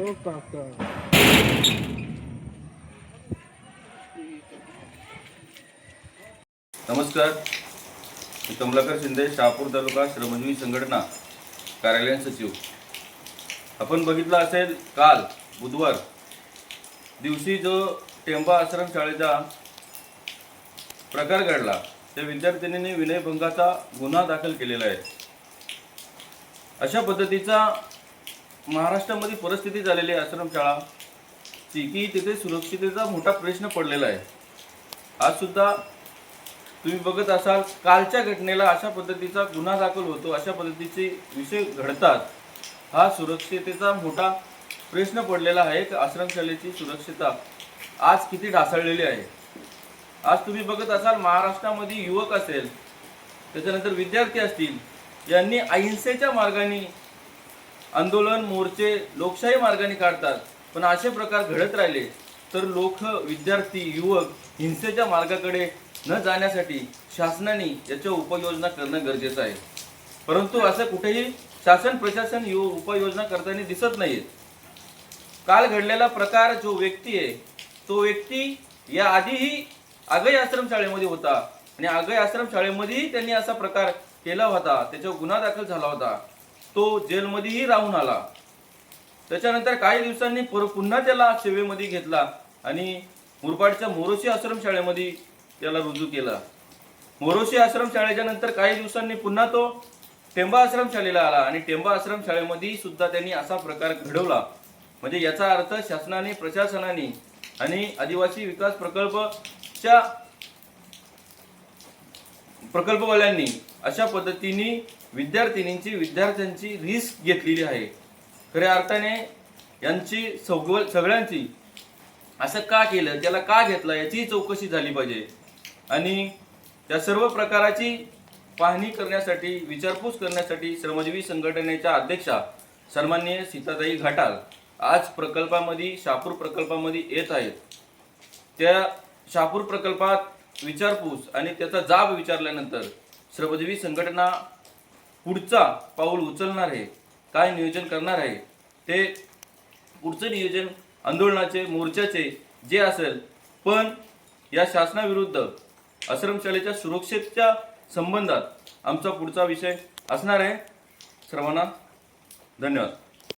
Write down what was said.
हो काका. नमस्कार, मी कमलाकर शिंदे, शहापूर तालुका श्रमजीवी संघटना कार्यालयीन सचिव. आपण बघितलं असेल, काल बुधवार दिवशी जो टेंबा आश्रमशाळेचा प्रकार घडला, त्या विद्यार्थिनींनी विनयभंगाचा गुन्हा दाखल केलेला आहे. अशा पद्धतीचा महाराष्ट्रामध्ये परिस्थिती झालेली आहे आश्रमशाळाची की तिथे सुरक्षिततेचा मोठा प्रश्न पडलेला आहे. आज सुद्धा तुम्ही बघत असाल, कालच्या घटनेला अशा पद्धतीचा गुन्हा दाखल होतो, अशा पद्धतीचे विषय घडतात. हा सुरक्षिततेचा मोठा प्रश्न पडलेला आहे की आश्रमशाळेची सुरक्षितता आज किती ढासळलेली आहे. आज तुम्ही बघत असाल, महाराष्ट्रामध्ये युवक असेल, त्याच्यानंतर विद्यार्थी असतील, यांनी अहिंसेच्या मार्गाने आंदोलन, मोर्चे लोकशाही मार्गाने काढतात. पण असे प्रकार घडत राहिले तर विद्यार्थी, युवक हिंसेच्या मार्गाकडे न जाण्यासाठी शासनाने याच्या उपाययोजना करणं गरजेचं आहे. परंतु असं कुठेही शासन प्रशासन उपाययोजना करताना दिसत नाहीत. काल घडलेला प्रकार, जो व्यक्ती आहे, तो व्यक्ती या आधीही आगई आश्रमशाळेमध्ये होता आणि आगई आश्रमशाळेमध्येही त्यांनी असा प्रकार केला होता, त्याच्यावर गुन्हा दाखल झाला होता. तो जेलमध्येही राहून आला. त्याच्यानंतर काही दिवसांनी पुन्हा त्याला सेवेमध्ये घेतला आणि मुरबाडच्या मोरोशी आश्रमशाळेमध्ये त्याला रुजू केला. मोरोशी आश्रमशाळेच्या नंतर काही दिवसांनी पुन्हा तो टेंबा आश्रमशाळेला आला आणि टेंबा आश्रमशाळेमध्ये सुद्धा त्यांनी असा प्रकार घडवला. म्हणजे याचा अर्थ शासनाने, प्रशासनाने आणि आदिवासी विकास प्रकल्पच्या प्रकल्पवाल्यांनी अशा पद्धतीने विद्यार्थ्यांची रिस्क घेतलेली आहे. खऱ्या अर्थाने यांची सगळ्यांची असं का केलं, त्याला का घेतलं, याची चौकशी झाली पाहिजे. आणि त्या सर्व प्रकाराची पाहणी करण्यासाठी, विचारपूस करण्यासाठी श्रमजीवी संघटनेच्या अध्यक्षा सन्माननीय सीताताई घाटाल आज प्रकल्पामध्ये, शहापूर प्रकल्पामध्ये येत आहेत. त्या शहापूर प्रकल्पात विचारपूस आणि त्याचा जाब विचारल्यानंतर श्रमजीवी संघटना पुढचा पाऊल उचलणार आहे, काय नियोजन करणार आहे, ते पुढचं नियोजन आंदोलनाचे, मोर्चाचे जे असेल. पण या शासनाविरुद्ध आश्रमशाळेच्या सुरक्षेच्या संबंधात आमचा पुढचा विषय असणार आहे. सर्वांना धन्यवाद.